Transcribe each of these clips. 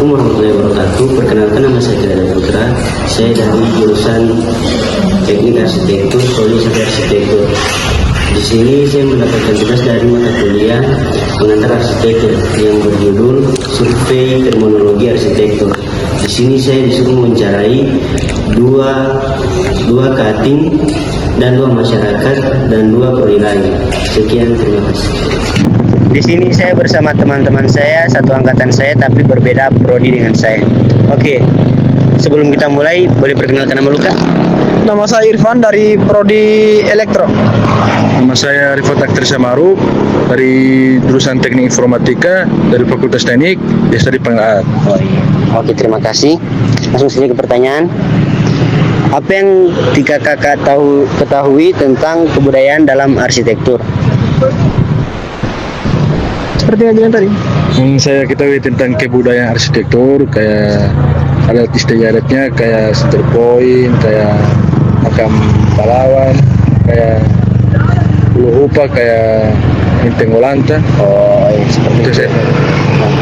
Assalamualaikum warahmatullahi wabarakatuh. Perkenalkan, nama saya Kirana Putra. Saya dari jurusan Teknik Arsitektur, Prodi Arsitektur. Di sini saya mendapatkan tugas dari mata kuliah pengantar arsitektur yang berjudul Survei Terminologi Arsitektur. Di sini saya disuruh mewawancarai dua cutting dan dua masyarakat dan dua prodi lain. Sekian, terima kasih. Di sini saya bersama teman-teman saya, satu angkatan saya tapi berbeda prodi dengan saya. Oke, sebelum kita mulai, boleh perkenalkan nama lu, Kak? Nama saya Irfan dari Prodi Elektro. Nama saya Rifat Akhtar Syamaru dari jurusan Teknik Informatika dari Fakultas Teknik Desa di Penggaat. Oh iya. Oke, terima kasih. Langsung saja ke pertanyaan. Apa yang kakak ketahui tentang kebudayaan dalam arsitektur? Seperti yang bilang tadi. Saya ketahui tentang kebudayaan arsitektur, kayak adat istiadatnya, kayak center point, kayak makam pahlawan, kayak Pulau Hupa, kayak Bintang Golanta. Oh, iya, seperti Itu itu. saya.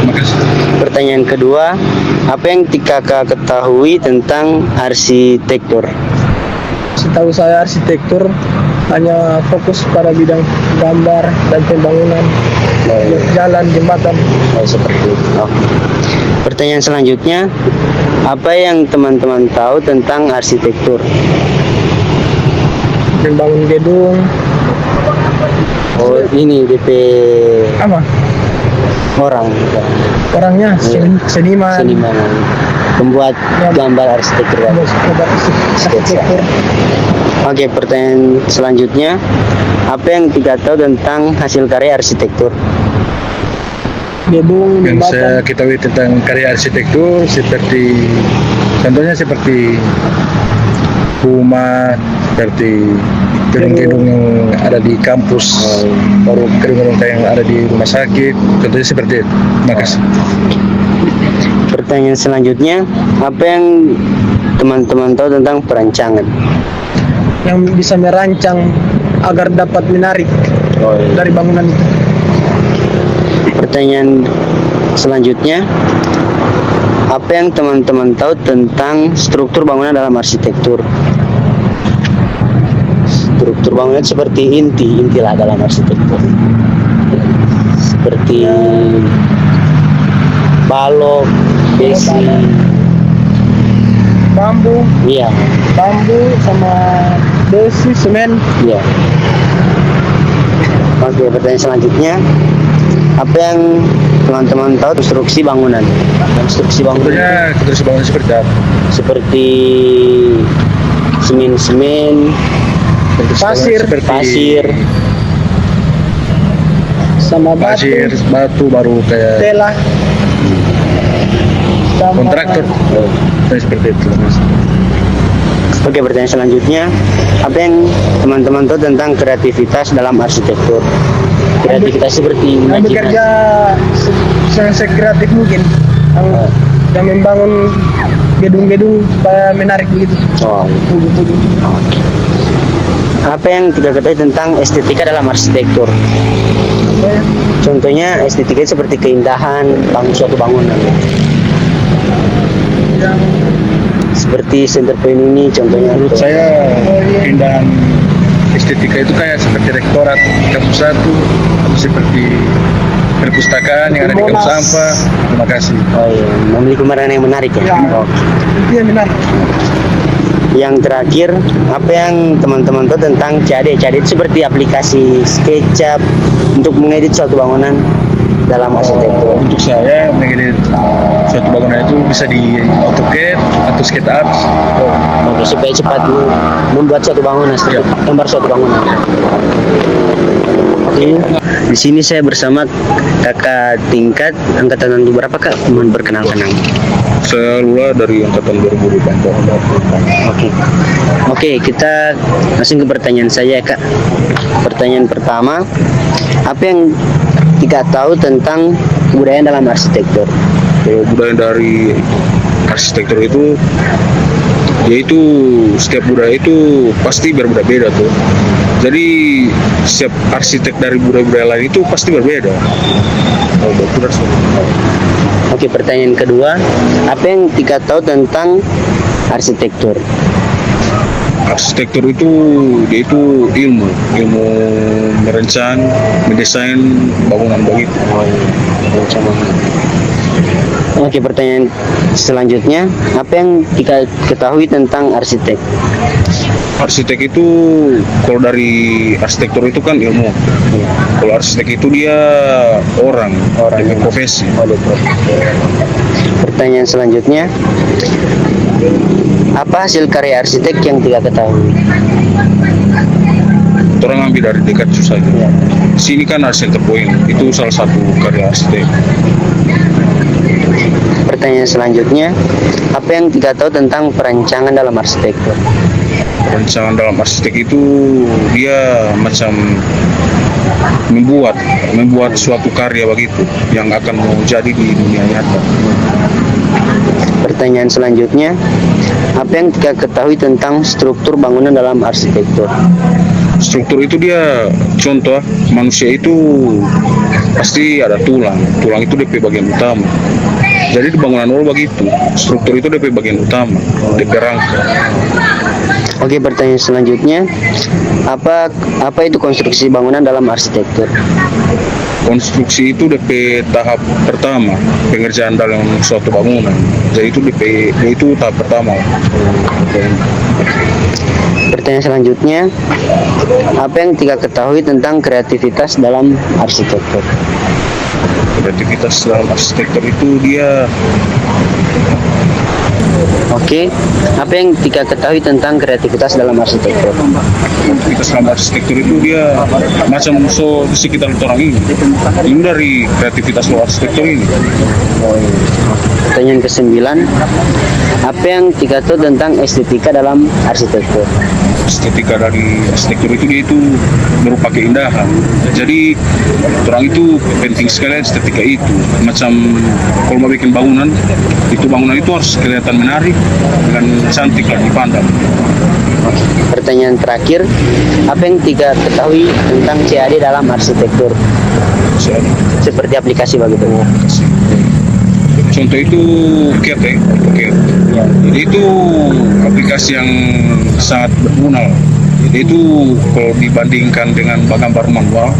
Makasih. Pertanyaan kedua, apa yang kakak ketahui tentang arsitektur? Setahu saya arsitektur hanya fokus pada bidang gambar dan pembangunan, jalan, jembatan. Oh, seperti itu. Oke. Pertanyaan selanjutnya, apa yang teman-teman tahu tentang arsitektur? Membangun gedung, Oh, ini DP apa? orang, Orangnya seniman. seniman, pembuat gambar arsitektur. Membuat arsitektur. Oke, pertanyaan selanjutnya, apa yang kita tahu tentang hasil karya arsitektur? Gedung, Yang saya jembatan. ketahui tentang karya arsitektur contohnya seperti rumah, seperti gedung-gedung yang ada di kampus, baru gedung-gedung yang ada di rumah sakit, contohnya seperti itu. Makasih. Pertanyaan selanjutnya, apa yang teman-teman tahu tentang perancangan? Yang bisa merancang agar dapat menarik dari bangunan itu. Pertanyaan selanjutnya, apa yang teman-teman tahu tentang struktur bangunan dalam arsitektur? Struktur bangunan seperti intilah dalam arsitektur. Seperti balok, besi, Bambu sama besi, semen. iya. Oke, pertanyaan selanjutnya, apa yang teman-teman tahu konstruksi bangunan? Konstruksi bangunan Contohnya bangunan seperti apa? seperti semen, pasir, Sama pasir, batu, batu baru kayak tela, sama kontraktor. Seperti itu. Mas. Oke, pertanyaan selanjutnya, apa yang teman-teman tahu tentang kreativitas dalam arsitektur? Kreativitas seperti yang bekerja sekreatif mungkin, yang membangun gedung-gedung supaya menarik begitu. Oh, Tugu-tugu. apa yang kita ketahui tentang estetika dalam arsitektur? Contohnya estetika seperti keindahan suatu bangunan. Yang Seperti center point ini contohnya. Menurut saya keindahan estetika itu kayak seperti rektorat kampus 1 atau seperti perpustakaan yang ada di kampus Monas. sampah. Terima kasih. Oh iya, memiliki pemandangan yang menarik ya. Ya. Oke. itu yang menarik. Yang terakhir, apa yang teman-teman tahu tentang CAD? CAD itu seperti aplikasi SketchUp untuk mengedit suatu bangunan dalam arsitektur. Untuk saya mengedit suatu bangunan itu bisa di AutoCAD atau SketchUp. Oke, supaya cepat membuat suatu bangunan, seperti gambar suatu bangunan. Oke, di sini saya bersama kakak tingkat angkatan berapa, Kak? Mohon perkenalkan nama. Saya Lula dari angkatan 2024. Oke, kita langsung ke pertanyaan saya, Kak. Pertanyaan pertama, apa yang kita tahu tentang kebudayaan dalam arsitektur? Budaya dari arsitektur itu, yaitu setiap budaya itu pasti berbeda-beda tuh. Jadi setiap arsitek dari budaya-budaya lain itu pasti berbeda. Oke, pertanyaan kedua, apa yang Tika tahu tentang arsitektur? Arsitektur itu dia itu ilmu mendesain bangunan begitu. Oke, pertanyaan selanjutnya, apa yang Tika ketahui tentang arsitek? Arsitek itu kalau dari arsitektur itu kan ilmu. Kalau arsitek itu dia orang dengan profesi. Pertanyaan selanjutnya, apa hasil karya arsitek yang Tika ketahui? Orang ambil dari dekat susah. Sini kan Center Point itu salah satu karya arsitek. Pertanyaan selanjutnya, apa yang Tika tahu tentang perancangan dalam arsitektur? Perancangan dalam arsitek itu dia macam membuat suatu karya begitu yang akan mau jadi di dunia nyata. Pertanyaan selanjutnya, apa yang Tika ketahui tentang struktur bangunan dalam arsitektur? Struktur itu dia contoh manusia itu pasti ada tulang itu DP bagian utama. Jadi di bangunan all begitu, struktur itu DP bagian utama, DP rangka. Oke, pertanyaan selanjutnya, apa itu konstruksi bangunan dalam arsitektur? Konstruksi itu DP tahap pertama, pengerjaan dalam suatu bangunan. Jadi itu tahap pertama. Pertanyaan selanjutnya, apa yang Tika ketahui tentang kreativitas dalam arsitektur? Kreativitas dalam arsitektur itu dia Oke, apa yang Tika ketahui tentang kreativitas dalam arsitektur? kreativitas dalam arsitektur itu dia macam so di sekitar orang ini. Ini dari kreativitas dalam arsitektur ini. Pertanyaan ke-9, apa yang Tika tahu tentang estetika dalam arsitektur? Estetika dari arsitektur itu dia itu berupa keindahan. Jadi orang itu penting sekali estetika itu. Macam kalau mau bikin bangunan itu harus kelihatan menarik dan cantik lah dipandang. Pertanyaan terakhir, apa yang Tika ketahui tentang CAD dalam arsitektur? Seperti aplikasi begitu. Contoh itu CAD. Itu aplikasi yang sangat berguna. Itu kalau dibandingkan dengan gambar manual,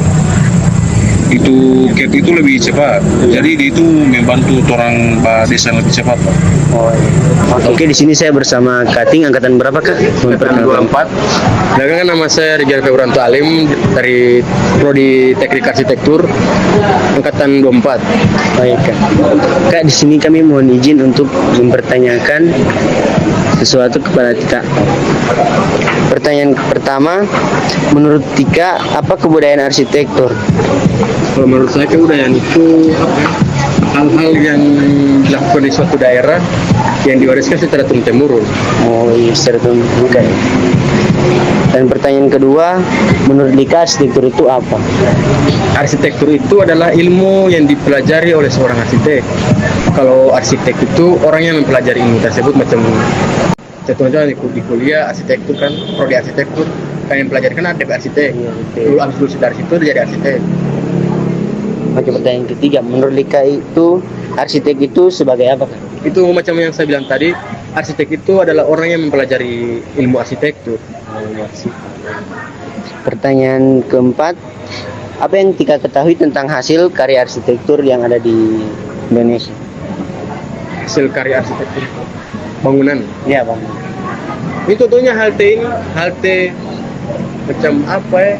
itu CAD itu lebih cepat. Jadi itu membantu orang desain lebih cepat. Oke, di sini saya bersama Kating, angkatan berapa Kak? Angkatan 24. Kan nama saya Rizal Febranto Alim dari Prodi Teknik Arsitektur angkatan 24. Baik Kak. Kak, di sini kami mohon izin untuk mempertanyakan sesuatu kepada Tika. Pertanyaan pertama, menurut Tika, apa kebudayaan arsitektur? Kalau menurut saya kebudayaan itu hal-hal yang dilakukan di suatu daerah yang diwariskan secara turun-temurun. Oh iya, secara bukan. Dan pertanyaan kedua, menurut Tika arsitektur itu apa? Arsitektur itu adalah ilmu yang dipelajari oleh seorang arsitek. Kalau arsitek itu orang yang mempelajari ilmu tersebut, macam contohnya di kuliah arsitektur kan, prodi arsitektur kan yang pelajari kan ada arsitek. Dulu habis lulus dari situ dia jadi arsitek. Oke, pertanyaan ketiga, menurut Tika itu arsitek itu sebagai apa Kak? Itu macam yang saya bilang tadi, arsitek itu adalah orang yang mempelajari ilmu arsitektur. Pertanyaan keempat, apa yang Tika ketahui tentang hasil karya arsitektur yang ada di Indonesia? Hasil karya arsitektur bangunan. Iya Bang. Ini contohnya halte macam apa ya?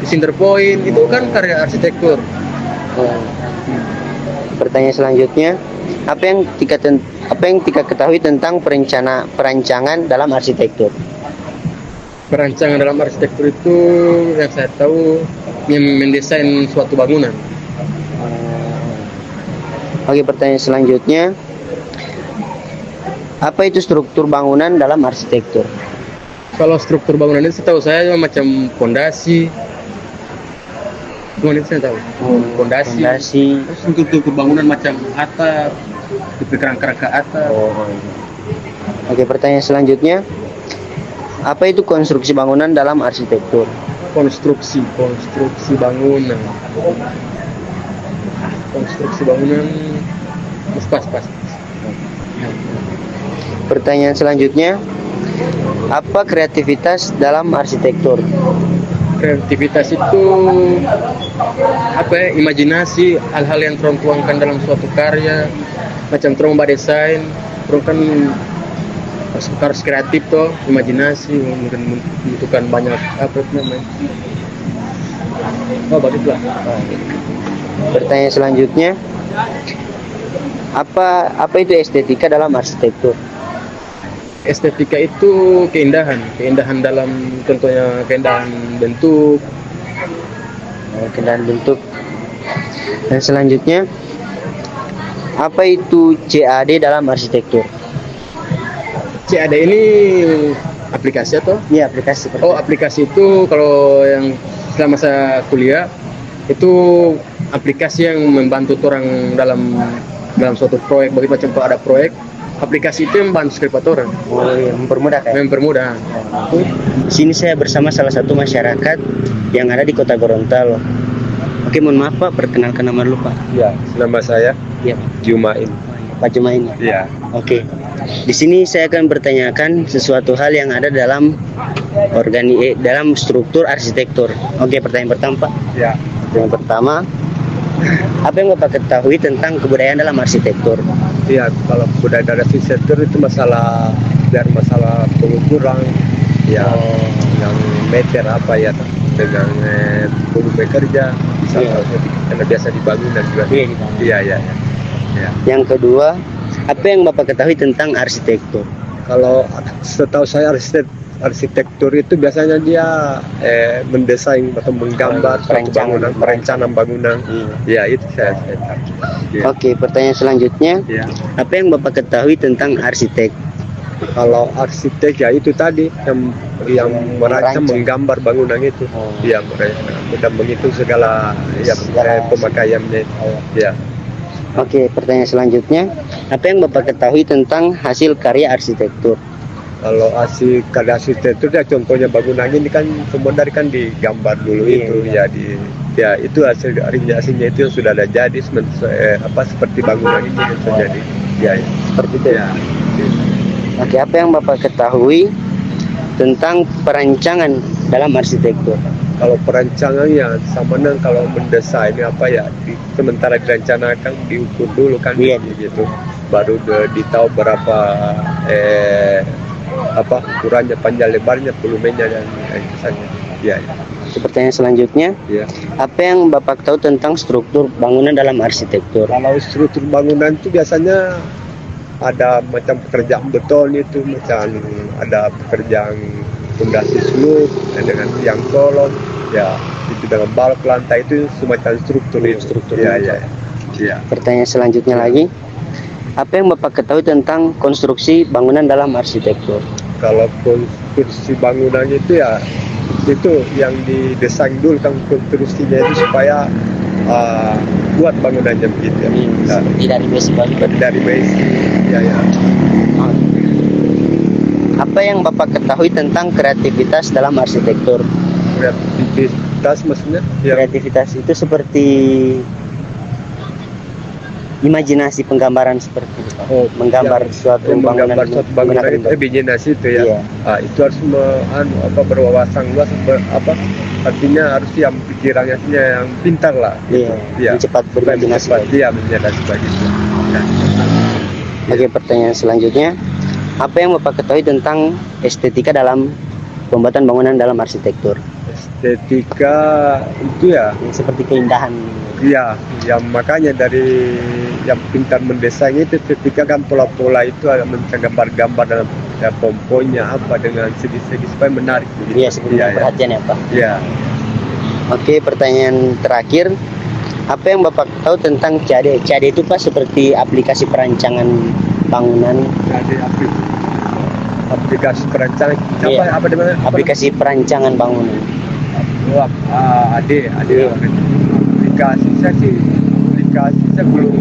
Di Center Point itu kan karya arsitektur. Pertanyaan selanjutnya, apa yang Tika ketahui tentang perancangan dalam arsitektur? Perancangan dalam arsitektur itu yang saya tahu yang mendesain suatu bangunan. Oke, pertanyaan selanjutnya, apa itu struktur bangunan dalam arsitektur? Kalau struktur bangunan itu setahu saya macam pondasi. Cuma itu saya tahu. Pondasi. Terus struktur bangunan macam atap, kerangka atap. Oke, pertanyaan selanjutnya, apa itu konstruksi bangunan dalam arsitektur? Konstruksi bangunan. Konstruksi bangunan Pas. Pertanyaan selanjutnya, apa kreativitas dalam arsitektur? Kreativitas itu apa ya, imajinasi, hal-hal yang terong tuangkan dalam suatu karya, macam terong desain, terong kan harus kreatif toh, imajinasi, mungkin membutuhkan banyak apa itu namanya. Oh, baguslah. Pertanyaan selanjutnya, apa itu estetika dalam arsitektur? Estetika itu keindahan dalam contohnya keindahan bentuk. Keindahan bentuk. Dan selanjutnya, apa itu CAD dalam arsitektur? CAD ini aplikasi atau? Iya, aplikasi. Oh, aplikasi itu kalau yang selama saya kuliah itu aplikasi yang membantu orang dalam suatu proyek. Bagi macam kalau ada proyek, aplikasi itu yang membantu skriptor. Oh iya, mempermudah kan? Mempermudah. Di sini saya bersama salah satu masyarakat yang ada di Kota Gorontalo. Oke, mohon maaf Pak, perkenalkan nama dulu Pak. Ya, nama saya Iya, Jumain. Pak Jumain. Ya. Oke. Di sini saya akan bertanyakan sesuatu hal yang ada dalam dalam struktur arsitektur. Oke, pertanyaan pertama Pak. Ya. Yang pertama, apa yang Bapak ketahui tentang kebudayaan dalam arsitektur? Iya, kalau budaya dari arsitektur itu masalah pengukuran yang meter apa ya dengan volume bekerja karena biasa dibangun dan juga iya. Yang kedua, apa yang Bapak ketahui tentang arsitektur? Kalau setahu saya arsitektur itu biasanya dia mendesain atau menggambar suatu bangunan, perencanaan bangunan. Ya, itu saya tahu. Ya. Oke, pertanyaan selanjutnya, Ya. apa yang Bapak ketahui tentang arsitek? Kalau arsitek ya itu tadi yang merancang menggambar bangunan itu. Ya, dan menghitung segala pemakaiannya. Ya. Oke, pertanyaan selanjutnya, apa yang Bapak ketahui tentang hasil karya arsitektur? Kalau karya arsitektur ya contohnya bangunan ini kan semua dari kan digambar dulu itu ya itu hasilnya itu sudah ada jadi seperti bangunan itu yang terjadi ya seperti itu ya. Oke, apa yang Bapak ketahui tentang perancangan dalam arsitektur? Kalau perancangan ya sama dengan kalau mendesain sementara direncanakan diukur dulu kan gitu baru ditahu berapa ukurannya, panjang lebarnya, volumenya dan kesannya. Ya. Pertanyaan selanjutnya, apa yang Bapak tahu tentang struktur bangunan dalam arsitektur? Kalau struktur bangunan itu biasanya ada macam pekerjaan beton itu, macam ada pekerjaan fondasi slope dengan tiang kolon, ya itu dengan balok lantai itu semacam struktur itu. Ya. Pertanyaan selanjutnya lagi, apa yang Bapak ketahui tentang konstruksi bangunan dalam arsitektur? Kalau konstruksi bangunan itu ya itu yang didesain dulu kan konstruksinya itu supaya buat bangunannya begitu ya. Seperti dari basic bangunan. Dari basic. Ya. Apa yang Bapak ketahui tentang kreativitas dalam arsitektur? Kreativitas maksudnya? Ya. Kreativitas itu seperti imajinasi penggambaran seperti itu, menggambar suatu bangunan itu imajinasi itu ya. Itu harus berwawasan luas artinya harus yang pikirannya yang pintar lah. Cepat berimajinasi. Imajinasi begitu. Oke, pertanyaan selanjutnya, apa yang Bapak ketahui tentang estetika dalam pembuatan bangunan dalam arsitektur? Estetika itu ya seperti keindahan. Iya, yang makanya dari yang pintar mendesain itu ketika kan pola-pola itu ada gambar-gambar dalam pomponya dengan segi-segi supaya menarik. Iya, seperti perhatian ya Pak. Iya. Oke, pertanyaan terakhir, apa yang Bapak tahu tentang CAD? CAD itu Pak seperti aplikasi perancangan bangunan. Aplikasi perancangan apa namanya? Aplikasi perancangan bangunan. Aplikasi saya belum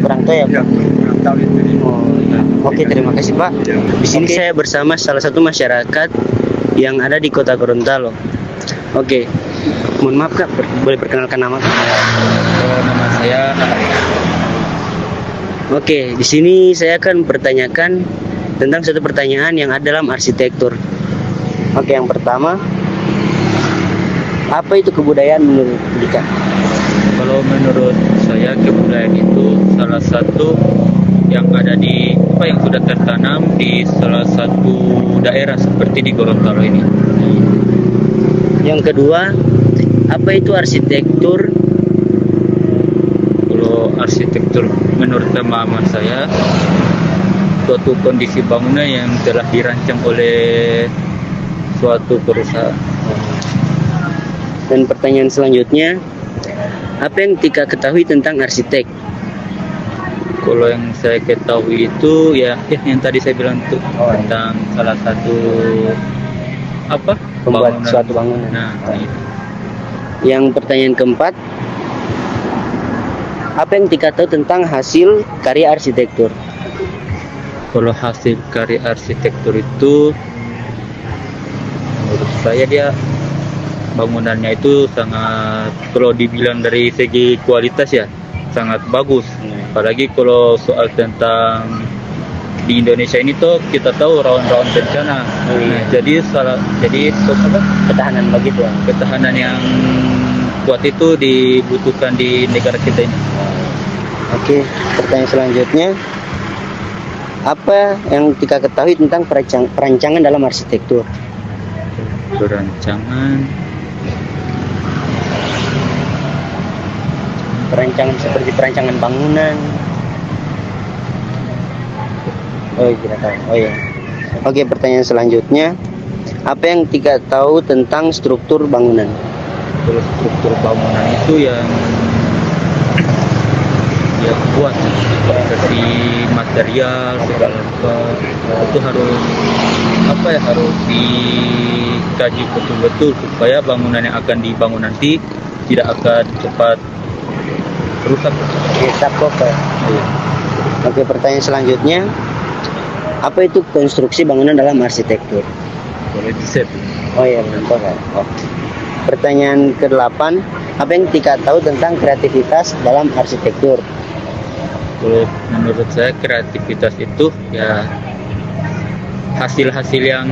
kurang tahu ya Pak. Kurang tahu itu. Oke, terima kasih Pak. Di sini saya bersama salah satu masyarakat yang ada di Kota Gorontalo. Oke, mohon maaf Kak, boleh perkenalkan nama Kak? Nama saya Oke, di sini saya akan pertanyakan tentang satu pertanyaan yang ada dalam arsitektur. Oke, yang pertama, apa itu kebudayaan menurut Dika? Kalau menurut saya kebudayaan itu salah satu yang ada di yang sudah tertanam di salah satu daerah seperti di Gorontalo ini. Yang kedua, apa itu arsitektur? Kalau arsitektur menurut pemahaman saya suatu kondisi bangunan yang telah dirancang oleh suatu perusahaan. Dan pertanyaan selanjutnya, apa yang Tika ketahui tentang arsitek? Kalau yang saya ketahui itu ya yang tadi saya bilang itu tentang salah satu Pembuat suatu bangunan. Nah, itu. Yang pertanyaan keempat, apa yang Tika tahu tentang hasil karya arsitektur? Kalau hasil karya arsitektur itu menurut saya dia bangunannya itu sangat, kalau dibilang dari segi kualitas ya sangat bagus. Apalagi kalau soal tentang di Indonesia ini tuh kita tahu rawan-rawan bencana. Jadi Ketahanan begitu ya? ketahanan yang kuat itu dibutuhkan di negara kita ini. Oke, pertanyaan selanjutnya, apa yang Tika ketahui tentang perancangan dalam arsitektur? Perancangan seperti perancangan bangunan. Oh, tidak tahu. Oh ya. Oke, pertanyaan selanjutnya, apa yang Tika tahu tentang struktur bangunan? Kalau struktur bangunan itu yang kuat dari material segala itu harus dikaji betul-betul supaya bangunan yang akan dibangun nanti tidak akan cepat rusak. Oke, pertanyaan selanjutnya, apa itu konstruksi bangunan dalam arsitektur? Boleh diset. Oh ya, benar kan. Pertanyaan ke-8, apa yang Tika tahu tentang kreativitas dalam arsitektur? Kalau menurut saya kreativitas itu ya hasil-hasil yang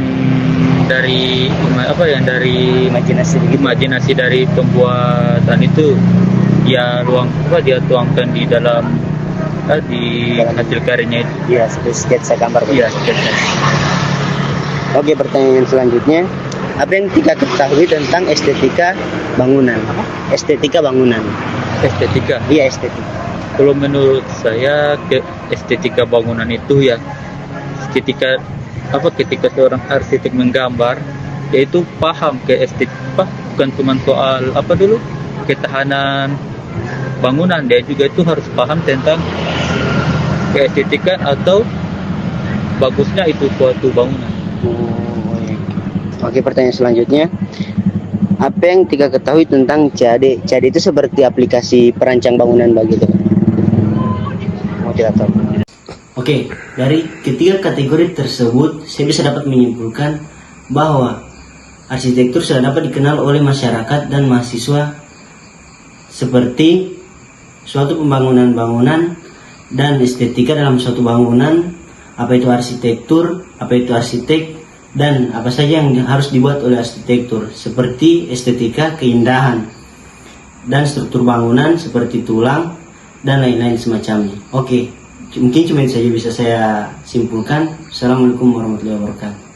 dari imajinasi dari pembuatan itu dia tuangkan di dalam di hasil karyanya itu. Iya, seperti sketsa gambar. Iya, sketsa. Oke, pertanyaan selanjutnya, apa yang Tika ketahui tentang estetika bangunan? Estetika bangunan. Estetika. Iya, estetika. Kalau menurut saya estetika bangunan itu ya ketika seorang arsitek menggambar, yaitu paham ke estetika, bukan cuma soal ketahanan bangunan, dia juga itu harus paham tentang keestetikan atau bagusnya itu suatu bangunan. Oke, pertanyaan selanjutnya, apa yang Tika ketahui tentang CAD? CAD itu seperti aplikasi perancang bangunan begitu? Tidak tahu. Oke, dari ketiga kategori tersebut saya bisa dapat menyimpulkan bahwa arsitektur sudah dapat dikenal oleh masyarakat dan mahasiswa seperti suatu pembangunan bangunan dan estetika dalam suatu bangunan, apa itu arsitektur, apa itu arsitek, dan apa saja yang harus dibuat oleh arsitektur seperti estetika, keindahan, dan struktur bangunan seperti tulang dan lain-lain semacamnya. Oke, mungkin cuma itu saja bisa saya simpulkan. Assalamualaikum warahmatullahi wabarakatuh.